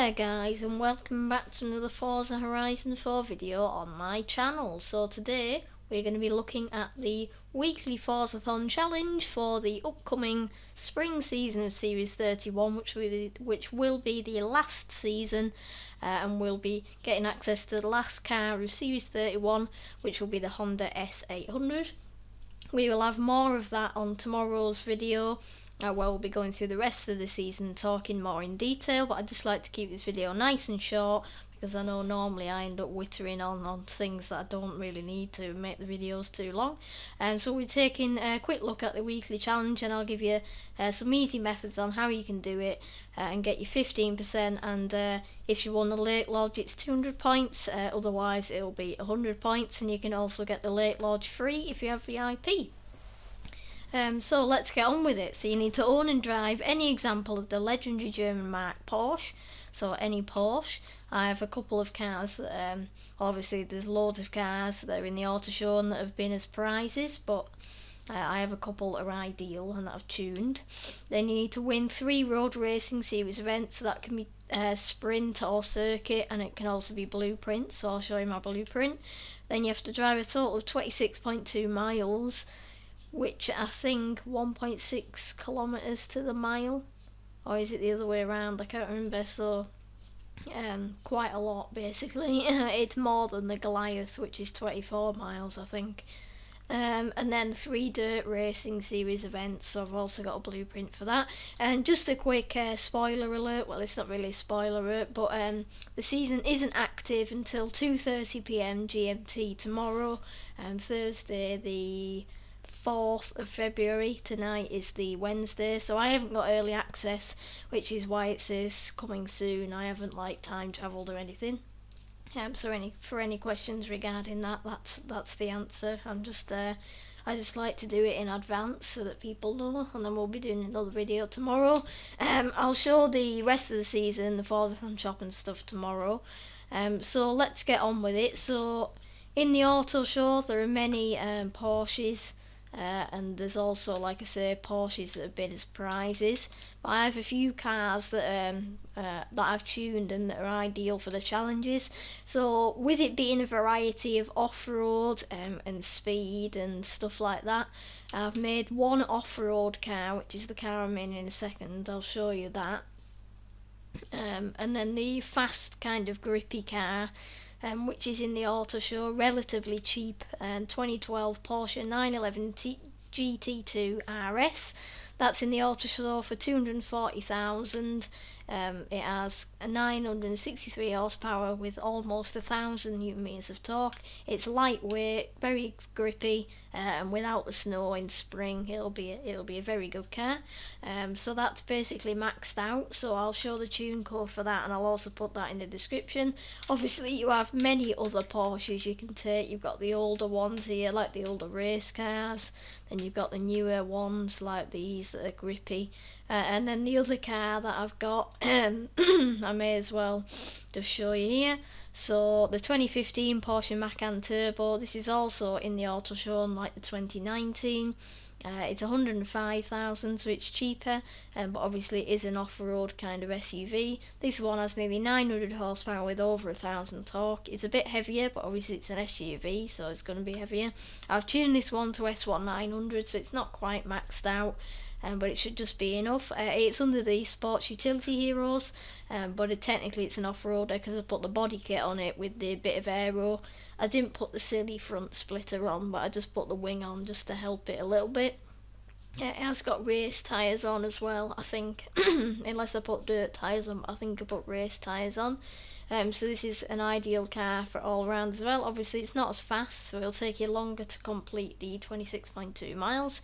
there guys, and welcome back to another Forza Horizon 4 video on my channel. So today we're going to be looking at the weekly Forzathon challenge for the upcoming spring season of Series 31, which will be the last season, and we'll be getting access to the last car of Series 31, which will be the Honda S800. We will have more of that on tomorrow's video, where we'll be going through the rest of the season, talking more in detail, but I'd just like to keep this video nice and short, because I know normally I end up whittering on things that I don't really need to make the videos too long. So we're taking a quick look at the weekly challenge, and I'll give you some easy methods on how you can do it and get your 15%, and if you won the late lodge it's 200 points, otherwise it'll be 100 points, and you can also get the late lodge free if you have VIP. So let's get on with it. So you need to own and drive any example of the legendary German marque Porsche, so any Porsche. I have a couple of cars that, obviously there's loads of cars that are in the auto show and that have been as prizes, but I have a couple that are ideal and that I've tuned. Then you need to win 3 road racing series events, so that can be sprint or circuit, and it can also be blueprint, so I'll show you my blueprint. Then you have to drive a total of 26.2 miles, which I think 1.6 kilometres to the mile, or is it the other way around, I can't remember. So quite a lot basically. It's more than the Goliath, which is 24 miles I think. And then 3 dirt racing series events, so I've also got a blueprint for that. And just a quick spoiler alert, well it's not really a spoiler alert, but the season isn't active until 2:30 PM GMT tomorrow, Thursday the 4th of February. Tonight is the Wednesday, so I haven't got early access, which is why it says coming soon. I haven't time travelled or anything. So for any questions regarding that, that's the answer. I just like to do it in advance so that people know, and then we'll be doing another video tomorrow. I'll show the rest of the season, the Forzathon shop and stuff tomorrow. So let's get on with it. So in the auto show there are many Porsches, and there's also, like I say, Porsches that have been as prizes. But I have a few cars that I've tuned and that are ideal for the challenges. So with it being a variety of off-road and speed and stuff like that, I've made one off-road car, which is the car I'm in a second. I'll show you that. And then the fast kind of grippy car, which is in the auto show, relatively cheap, 2012 Porsche 911 GT2 RS. That's in the auto show for 240,000. It has a 963 horsepower with almost 1,000 Newton meters of torque. It's lightweight, very grippy, and without the snow in spring, it'll be a very good car. So that's basically maxed out. So I'll show the tune code for that, and I'll also put that in the description. Obviously, you have many other Porsches you can take. You've got the older ones here, like the older race cars. Then you've got the newer ones like these that are grippy. And then the other car that I've got, I may as well just show you here. So the 2015 Porsche Mac and Turbo, this is also in the auto show, like the 2019. It's 105,000, so it's cheaper, but obviously it is an off-road kind of SUV. This one has nearly 900 horsepower with over 1,000 torque. It's a bit heavier, but obviously it's an SUV, so it's going to be heavier. I've tuned this one to S1 900, so it's not quite maxed out, but it should just be enough. It's under the Sports Utility Heroes, but technically it's an off-roader because I put the body kit on it with the bit of aero. I didn't put the silly front splitter on, but I just put the wing on just to help it a little bit. It has got race tyres on as well, I think, unless I put dirt tyres on, I think I put race tyres on. So this is an ideal car for all round as well. Obviously it's not as fast, so it'll take you longer to complete the 26.2 miles.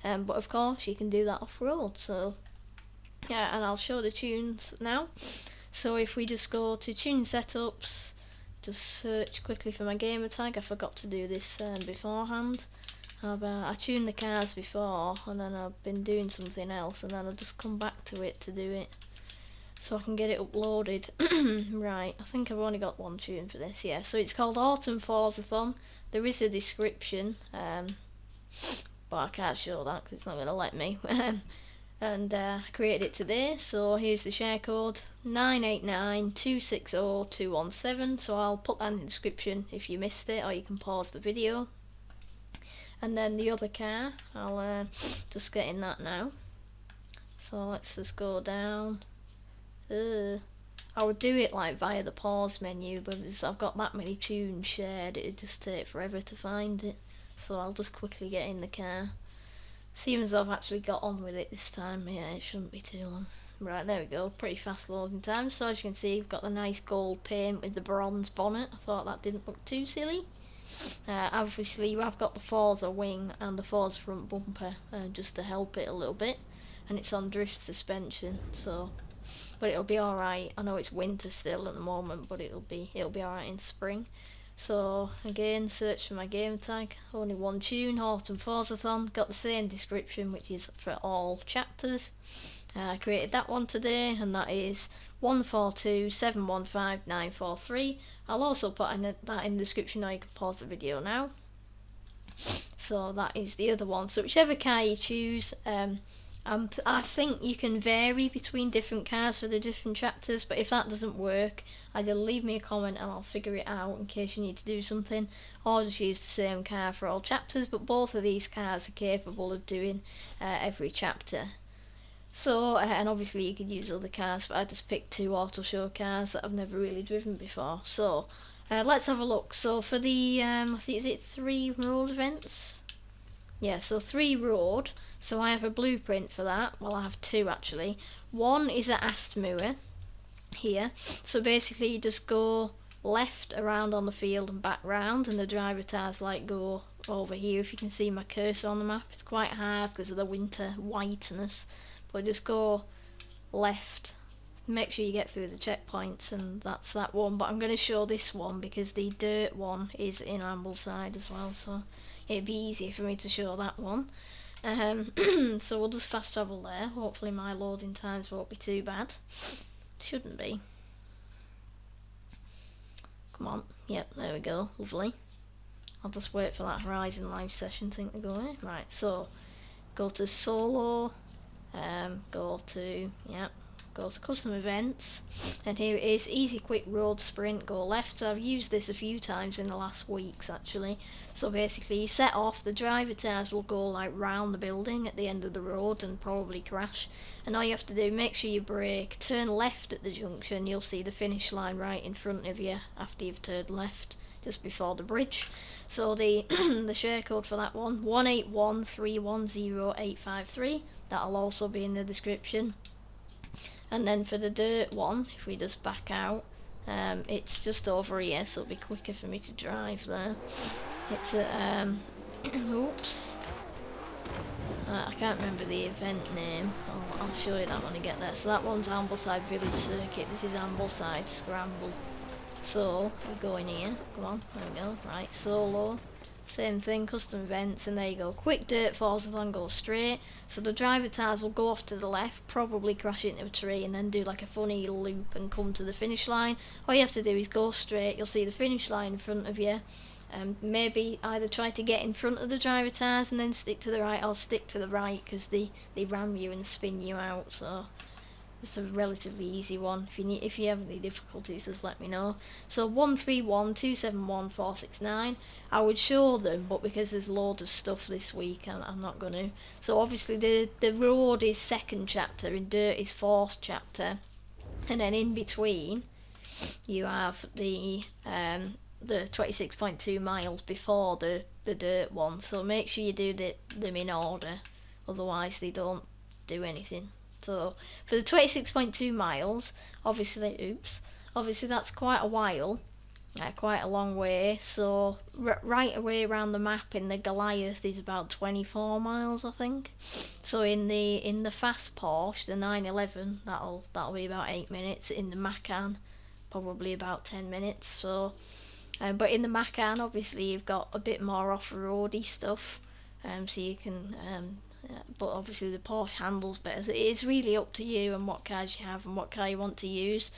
But of course you can do that off-road, so yeah, and I'll show the tunes now. So if we just go to tune setups, just search quickly for my gamer tag. I forgot to do this beforehand. I tuned the cars before, and then I've been doing something else, and then I'll just come back to it to do it, so I can get it uploaded. Right, I think I've only got one tune for this, yeah. So it's called Autumn Forzathon. There is a description, but I can't show that because it's not going to let me. and I created it today. So here's the share code 989260217. So I'll put that in the description if you missed it, or you can pause the video. And then the other car, I'll just get in that now. So let's just go down. I would do it like via the pause menu, but I've got that many tunes shared, it'd just take forever to find it. So I'll just quickly get in the car. Seems I've actually got on with it this time. Yeah, it shouldn't be too long. Right, there we go. Pretty fast loading time. So as you can see, we've got the nice gold paint with the bronze bonnet. I thought that didn't look too silly. Obviously, I've got the Forza wing and the Forza front bumper just to help it a little bit, and it's on drift suspension. So, but it'll be all right. I know it's winter still at the moment, but it'll be all right in spring. So again, search for my game tag, only one tune, Autumn Forzathon, got the same description which is for all chapters. I created that one today, and that is 142715943. I'll also put that in the description, or you can pause the video now. So that is the other one. So whichever car you choose, I think you can vary between different cars for the different chapters, but if that doesn't work, either leave me a comment and I'll figure it out in case you need to do something, or just use the same car for all chapters. But both of these cars are capable of doing every chapter. So, and obviously you could use other cars, but I just picked two auto show cars that I've never really driven before. So let's have a look. So for the I think, is it 3 road events? Yeah, so 3 road. So I have a blueprint for that. Well, I have 2 actually. One is at Astmoor here. So basically you just go left around on the field and back round, and the driver tires like go over here. If you can see my cursor on the map, it's quite hard because of the winter whiteness, but just go left, make sure you get through the checkpoints, and that's that one. But I'm going to show this one because the dirt one is in Ambleside as well, so it'd be easier for me to show that one. So we'll just fast travel there. Hopefully my loading times won't be too bad. Shouldn't be. Come on. Yep, there we go. Lovely. I'll just wait for that Horizon live session thing to go in. Right, so go to solo, go to custom events, and here it is, easy quick road sprint, go left. So I've used this a few times in the last weeks actually. So basically you set off, the driver tires will go like round the building at the end of the road and probably crash, and all you have to do, make sure you brake, turn left at the junction, you'll see the finish line right in front of you after you've turned left, just before the bridge. So the the share code for that one, 181310853, that'll also be in the description. And then for the dirt one, if we just back out, it's just over here, so it'll be quicker for me to drive there. It's a oops, I can't remember the event name. I'll show you that when I get there. So that one's Ambleside Village Circuit, this is Ambleside Scramble. So we go in here, come on, there we go. Right, solo, same thing, custom events, and there you go, quick dirt Forzathon, go straight. So the driver tires will go off to the left, probably crash into a tree, and then do like a funny loop and come to the finish line. All you have to do is go straight, you'll see the finish line in front of you. Maybe either try to get in front of the driver tires and then stick to the right, or stick to the right, because they ram you and spin you out. So it's a relatively easy one. If you have any difficulties, just let me know. So 131271469. I would show them, but because there's loads of stuff this week, I'm not going to. So obviously the road is 2nd chapter, and dirt is 4th chapter, and then in between you have the 26.2 miles before the dirt one. So make sure you do them in order, otherwise they don't do anything. So for the 26.2 miles, obviously that's quite a while, quite a long way. So right away around the map in the Goliath is about 24 miles, I think. So in the fast Porsche, the 911, that'll be about 8 minutes. In the Macan, probably about 10 minutes. So, but in the Macan, obviously you've got a bit more off-roady stuff, so you can. But obviously the Porsche handles better, so it is really up to you and what cars you have and what car you want to use.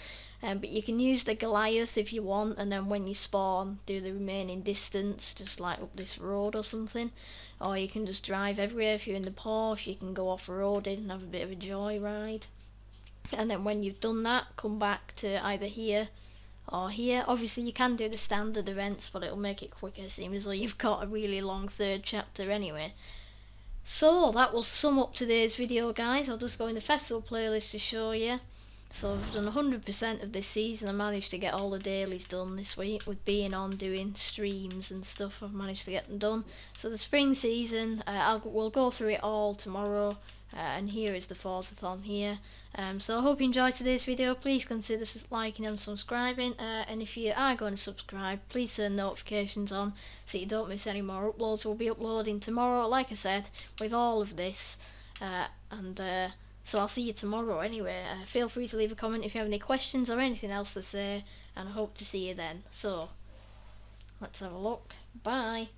But you can use the Goliath if you want, and then when you spawn, do the remaining distance, just like up this road or something. Or you can just drive everywhere. If you're in the Porsche, you can go off-roading and have a bit of a joyride. And then when you've done that, come back to either here or here. Obviously you can do the standard events, but it'll make it quicker, seeing as though you've got a really long third chapter anyway. So that will sum up today's video, guys. I'll just go in the festival playlist to show you. So I've done 100% of this season. I managed to get all the dailies done this week with being on doing streams and stuff. I've managed to get them done. So the spring season, we'll go through it all tomorrow. And here is the Forzathon here. So I hope you enjoyed today's video. Please consider liking and subscribing. And if you are going to subscribe, please turn notifications on so you don't miss any more uploads. We'll be uploading tomorrow, like I said, with all of this. So I'll see you tomorrow anyway. Feel free to leave a comment if you have any questions or anything else to say. And I hope to see you then. So, let's have a look. Bye.